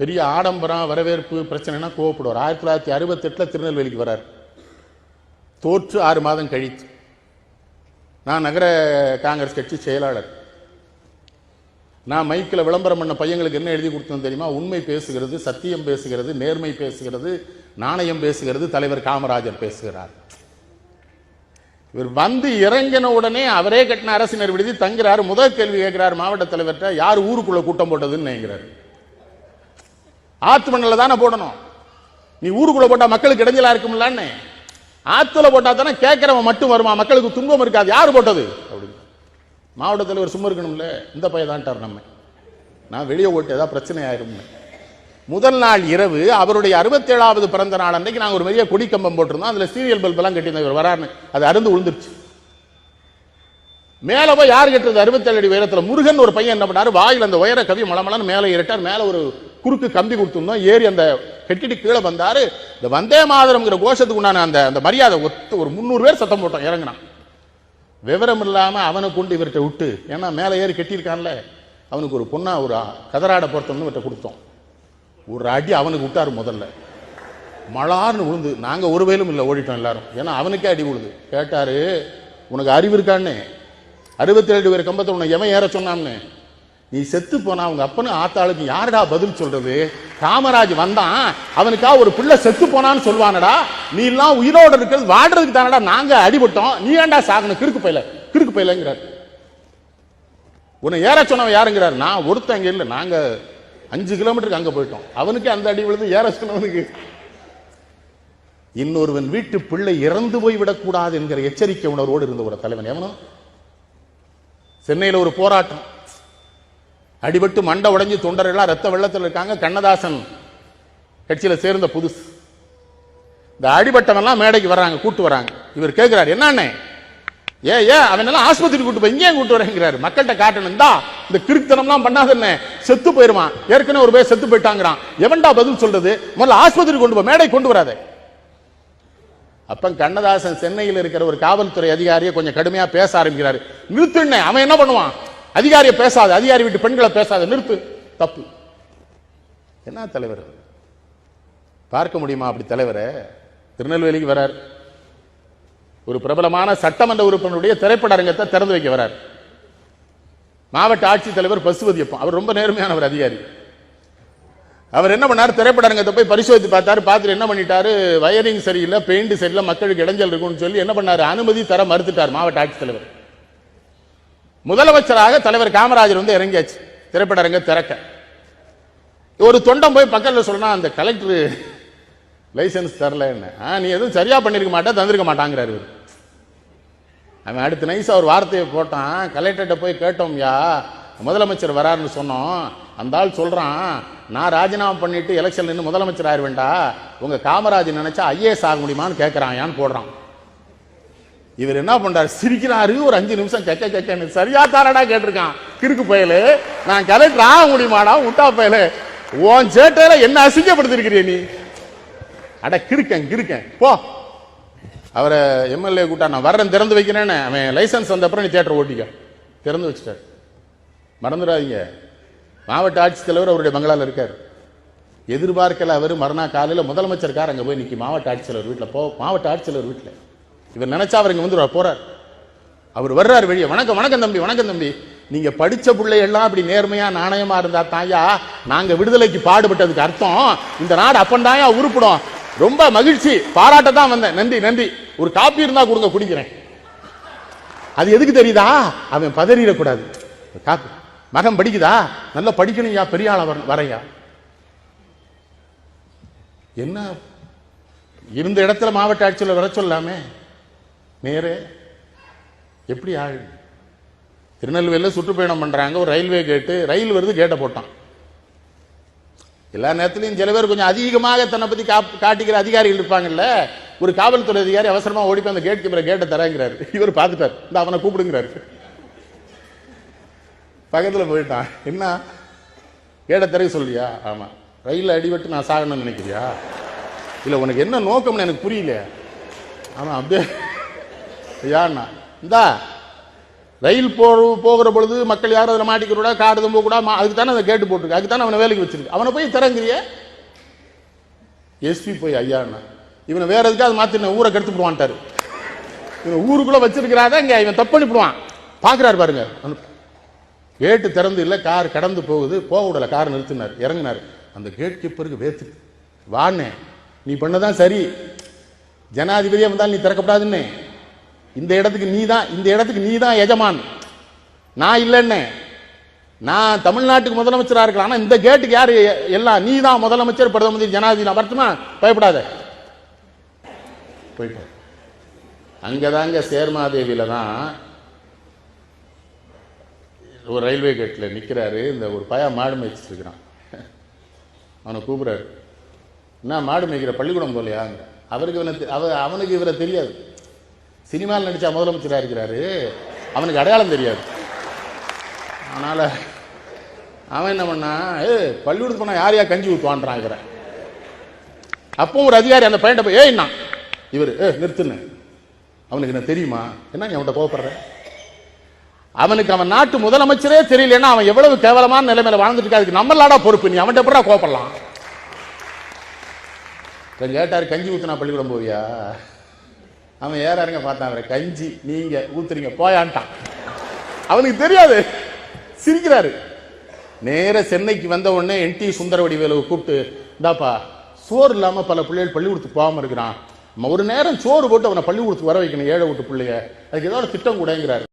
பெரிய ஆடம்பரம் வரவேற்பு பிரச்சனைனா கோவப்படுவார். 1968 திருநெல்வேலிக்கு வரார். தோற்று 6 மாதம் கழித்து நான் நகர காங்கிரஸ் கட்சி செயலாளர். நான் மைக்கில் விளம்பரம் பண்ண பையங்களுக்கு என்ன எழுதி கொடுத்தோம் தெரியுமா? உண்மை பேசுகிறது, சத்தியம் பேசுகிறது, நேர்மை பேசுகிறது, நாணயம் பேசுகிறது, தலைவர் காமராஜர் பேசுகிறார். இவர் வந்து இறங்கின உடனே அவரே கட்டின அரசினர் விடுதி தங்குறாரு. முதல் கேள்வி கேட்கிறார் மாவட்ட தலைவர்கிட்ட, யார் ஊருக்குள்ள கூட்டம் போட்டதுன்னு நினைக்கிறார். ஆத்து மண்ணில் தானே போடணும், நீ ஊருக்குள்ள போட்டா மக்களுக்கு இடைஞ்சலா இருக்கும்லான்னு. ஆத்துல போட்டா தானே கேட்கிறவன் மட்டும் வருமா, மக்களுக்கு துன்பம் இருக்காது. யார் போட்டது அப்படின்னு மாவட்ட தலைவர் சும்மா இருக்கணும்ல. இந்த பையன் தான்ட்டார் நம்ம, நான் வெளியே ஓட்டு ஏதாவது பிரச்சனை ஆயிரும். முதல் நாள் இரவு அவருடைய 67வது பிறந்த நாள் அன்றைக்கு நாங்கள் ஒரு பெரிய கொடி கம்பம் போட்டிருந்தோம். அதில் சீரியல் பல்ப் எல்லாம் கட்டியிருந்தோம். இவர் வராருன்னு அது அருந்து விழுந்துருச்சு. மேலே போய் யார் கட்டுறது? 67 அடி உயரத்தில் முருகன் ஒரு பையன் என்ன பண்ணாரு, வாயில் அந்த உயர கவி மலமலன்னு மேலே ஏறிட்டார். மேலே ஒரு குறுக்கு கம்பி கொடுத்துருந்தோம். ஏறி அந்த கட்டிட்டு கீழே வந்தாரு. இந்த வந்தே மாதரம்ங்கிற கோஷத்துக்கு உண்டான அந்த மரியாதை ஒத்து ஒரு 300 பேர் சத்தம் போட்டோம். இறங்கினான். விவரம் இல்லாமல் அவனை கொண்டு இவர்கிட்ட விட்டு, ஏன்னா மேலே ஏறி கட்டியிருக்கான்ல, அவனுக்கு ஒரு பொண்ணா ஒரு கதராடை பொறுத்தோம்னு இவர்கிட்ட கொடுத்தோம். ஒரு அடி அவனுக்கு விட்டாரு. முதல்ல மலார்னு விழுந்து நாங்கள் ஒரு வயலும் இல்லை, ஓடிட்டோம் எல்லாரும். ஏன்னா அவனுக்கே அடி விழுது. கேட்டாரு, உனக்கு அறிவு இருக்கான்னு? 67 பேர் கம்பத்தை உன்னை எவன் ஏற சொன்னான்னு? நீ செத்து போனா அவங்க அப்பனு ஆத்தாளுக்கு யாருடா பதில் சொல்றது? காமராஜ் வந்தான், அவனுக்கா ஒரு பிள்ளை செத்து போனான்னு சொல்லுவானடா. நீ எல்லாம் உயிரோடு இருக்கிறது வாடுறதுக்கு தானடா நாங்க அடிபட்டோம், நீ ஏன்டா சாகணும்? கிறுக்கு பையலங்கிறார். உன்னை ஏற சொன்னவன் யாருங்கிறார்? நான் ஒருத்தன் அங்க இல்லை, நாங்க 5 கிலோமீட்டருக்கு அங்க போயிட்டோம். அவனுக்கு அந்த அடி விழுது, ஏற சொன்னவனுக்கு. இன்னொருவன் வீட்டு பிள்ளை இறந்து போய் விடக்கூடாது என்கிற எச்சரிக்கை உணர்வோடு இருந்த ஒரு தலைவன் எவனோ. சென்னையில் ஒரு போராட்டம், அடிபட்டு மண்டை உடைஞ்சு தொண்டர்கள்லாம் ரத்த வெள்ளத்தில் இருக்காங்க. கண்ணதாசன் கட்சியில சேர்ந்த புதுசு. இந்த அடிபட்டவன்லாம் மேடைக்கு வர்றாங்க, கூட்டு வராங்க. இவர் கேட்கிறார், என்னன்னு? அவன் எல்லாம் ஆஸ்பத்திரி கூட்டு போய் இங்கே கூட்டு வரேங்கிறாரு. மக்கள்கிட்ட காட்டணும், தான் இந்த கிறுத்தனம்லாம் பண்ணாத என்ன, செத்து போயிருவான். ஏற்கனவே ஒரு பேர் செத்து போயிட்டாங்கிறான். எவன்டா பதில் சொல்றது? முதல்ல ஆஸ்பத்திரி கொண்டு போ, மேடை கொண்டு வராத. அப்ப கண்ணதாசன் சென்னையில் இருக்கிற ஒரு காவல்துறை அதிகாரியை கொஞ்சம் கடுமையா பேச ஆரம்பிக்கிறாரு. நிறுத்துன்னு. அவன் என்ன பண்ணுவான்? அதிகாரியை பேசாது, அதிகாரி விட்டு பெண்களை பேசாத, நிறுத்து, தப்பு. என்ன தலைவர் பார்க்க முடியுமா அப்படி தலைவரை? திருநெல்வேலிக்கு வரார். ஒரு பிரபலமான சட்டமன்ற உறுப்பினருடைய திரைப்பட அரங்கத்தை திறந்து வைக்க வரார். மாவட்ட ஆட்சித்தலைவர் பசுபதியப்பன், அவர் ரொம்ப நேர்மையானவர் அதிகாரி. அவர் என்ன பண்ணார், திரைப்பட அரங்கத்தை போய் பரிசோதித்து பார்த்தாரு. பார்த்துட்டு என்ன பண்ணிட்டாரு, வயரிங் சரியில்லை, பெயிண்ட் சரியில்லை, மக்களுக்கு இடைஞ்சல் இருக்குன்னு சொல்லி என்ன பண்ணாரு, அனுமதி தர மறுத்துட்டார் மாவட்ட ஆட்சித்தலைவர். முதலமைச்சராக தலைவர் காமராஜர் வந்து இறங்கியாச்சு திரைப்பட அரங்க திறக்க. ஒரு தொண்டம் போய் பக்கத்தில் சொன்னா, அந்த கலெக்டர் லைசன்ஸ் தரல, என்ன நீ எதுவும் சரியா பண்ணிருக்க மாட்டா, தந்திருக்க மாட்டாங்கிறாரு. அவன் அடுத்த நைஸா ஒரு வார்த்தையை போட்டான். கலெக்டர்கிட்ட போய் கேட்டோம்யா, முதலமைச்சர் வராருன்னு சொன்னோம். அந்த ஆள் சொல்றான், நான் ராஜினாமா பண்ணிட்டு எலெக்ஷன் நின்று முதலமைச்சர் ஆயிருவேண்டா, உங்க காமராஜ் நினைச்சா ஐஏஎஸ் ஆக முடியுமான்னு கேட்கறான் யான்னு போடுறான். இவர் என்ன பண்றாரு, சிரிக்கிறாரு. ஒரு 5 நிமிஷம் கேட்க சரியா தாரடா கேட்டிருக்கான். கிறுக்கு பயலு, நான் கலெக்டர் ஆக முடியுமாடா முட்டா பயலு, உன் சேட்டையில என்ன அசிங்கப்படுத்திருக்கிறிய நீ? அட கிறுக்கன் போ. அவரை எம்எல்ஏ கூட்டா, நான் வர்றேன் திறந்து வைக்கிறேன்னு. அவன் லைசன்ஸ் வந்த அப்புறம் நீ தியேட்டர் ஓட்டிக்க, திறந்து வச்சுட்டார். மறந்துடாதீங்க, மாவட்ட ஆட்சித்தலைவர் அவருடைய பங்களால இருக்கார். எதிர்பார்க்கல அவர் மறுநாள் காலையில் முதலமைச்சர் கார் அங்கே போய் நிற்கி மாவட்ட ஆட்சித்தலைவர் வீட்டில். மாவட்ட ஆட்சித்தலைவர் வீட்டில் இவர் நினைச்சா அவர் இங்கே வந்து போறார். அவர் வர்றார் வெளியே. வணக்கம் தம்பி, நீங்க படிச்ச பிள்ளைகள்லாம் அப்படி நேர்மையா நாணயமா இருந்தா தாயா நாங்க விடுதலைக்கு பாடுபட்டதுக்கு அர்த்தம். இந்த நாடு அப்பந்தாயா உருப்படும். ரொம்ப மகிழ்ச்சி, பாராட்ட தான் வந்தேன். நன்றி. ஒரு காப்பி இருந்தா கொடுங்க, குடிக்கிறேன். அது எதுக்கு தெரியுதா? அவன் பதறிடக்கூடாது. காப்பி மகன் படிக்குதா, நல்லா படிக்கணும், பெரிய ஆள வரையா. என்ன இருந்த இடத்துல மாவட்ட ஆட்சியில் வர சொல்லாமே, நேரே எப்படி ஆள். திருநெல்வேலியில் சுற்றுப்பயணம் பண்றாங்க, ஒரு ரயில்வே கேட்டு, ரயில் வருது, கேட்டை போட்டான். எல்லா நேரத்திலையும் சில பேர் கொஞ்சம் அதிகமாக தன்னை பத்தி காட்டிக்கிற அதிகாரிகள் இருப்பாங்கல்ல. ஒரு காவல்துறை அதிகாரி அவசரமா ஓடி போய் அந்த கேட்டை தரங்கிறாரு. இவர் பார்த்துட்டார், இந்த அவனை கூப்பிடுங்கிறாரு. பக்கத்தில் போயிட்டான். என்ன கேட்ட திறக்க சொல்லியா? ஆமா. ரயிலில் அடிபட்டு நான் சாகணும்னு நினைக்கிறியா? இல்லை, உனக்கு என்ன நோக்கம்னு எனக்கு புரியல. ஆமா, அப்படியே ஐயாண்ணா இந்தா ரயில் போகிற பொழுது மக்கள் யாரும் அதில் மாட்டிக்கூடா, காடு தும்ப கூட, அதுக்கு தானே அதை கேட்டு போட்டுருக்கு, அதுக்கு தானே அவனை வேலைக்கு வச்சிருக்கு. அவனை போய் திறங்குறிய எஸ்பி போய் ஐயாண்ணா இவனை வேற எதுக்காக மாத்தின ஊரை கெடுத்து விடுவான்ட்டாரு. இவன் ஊருக்குள்ள வச்சிருக்கிறாத இங்க இவன் தப்பு பண்ணிவிடுவான். பாக்குறாரு பாருங்க, கேட்டு திறந்து இல்லை, கார் கடந்து போகுது, போக விடல, கார் நிறுத்தினார், இறங்கினார். அந்த கேட் கீப்பருக்கு வேத்து, வாண்ணே நீ பண்ணதான் சரி, ஜனாதிபதியா வந்தால் நீ திறக்கப்படாதுன்னு, இந்த இடத்துக்கு நீ தான் எஜமான், நான் இல்லைன்னு. நான் தமிழ்நாட்டுக்கு முதலமைச்சராக இருக்கலாம், ஆனா இந்த கேட்டுக்கு யாரு எல்லாம், நீ தான் முதலமைச்சர், பிரதம ஜனாதிபதி வரட்டுமா, பயப்படாத போயிட்டு. அங்கதாங்க சேர்மாதேவியில தான் ஒரு ரயில்வே கேட்டில் நிற்கிறாரு. இந்த ஒரு பையா மாடு மேய்ச்சிட்டு இருக்கிறான். அவனை கூப்பிடுறாரு, என்ன மாடு மேய்க்கிற, பள்ளிக்கூடம் போலையாங்க. அவனுக்கு இவரை தெரியாது. சினிமாவில் நடிச்சா முதலமைச்சராக இருக்கிறாரு, அவனுக்கு அடையாளம் தெரியாது. அதனால அவன் என்ன பண்ணா, பள்ளிக்கூடத்துக்கு போனா யாரையா கஞ்சி ஊற்றுவான்றாங்கிற. அப்போ ஒரு அதிகாரி அந்த பையன் போய், ஏய்ண்ணா இவர் நிறுத்துன்னு, அவனுக்கு என்ன தெரியுமா, என்ன நீ அவன்கிட்ட கோவப்படுற, அவனுக்கு அவன் நாட்டு முதலமைச்சரே தெரியலன்னா அவன் எவ்வளவு கேவலமான நிலைமையில வாழ்ந்துட்டு இருக்கா, அதுக்கு நம்மளாடா பொறுப்பு, நீ அவன்கிட்ட எப்படா கோவப்படலாம். கேட்டாரு, கஞ்சி ஊத்துனா பள்ளிக்கூடம் போவியா, அவன் ஏறாருங்க பார்த்தான், அவரை கஞ்சி நீங்க ஊத்துறீங்க போயான்ட்டான். அவனுக்கு தெரியாது, சிரிக்கிறாரு. நேர சென்னைக்கு வந்த உடனே NT சுந்தரவடிவேலுவை கூப்பிட்டு, இந்தாப்பா சோறு இல்லாம பல பிள்ளைகள் பள்ளிக்கூடத்துக்கு போகாம இருக்கிறான், ஒரு நேரம் சோறு போட்டு அவனை பள்ளிக்கூடத்துக்கு வர வைக்கணும், ஏழை வீட்டு பிள்ளைய, அதுக்கு ஏதாவது திட்டம் கூடங்கிறாரு.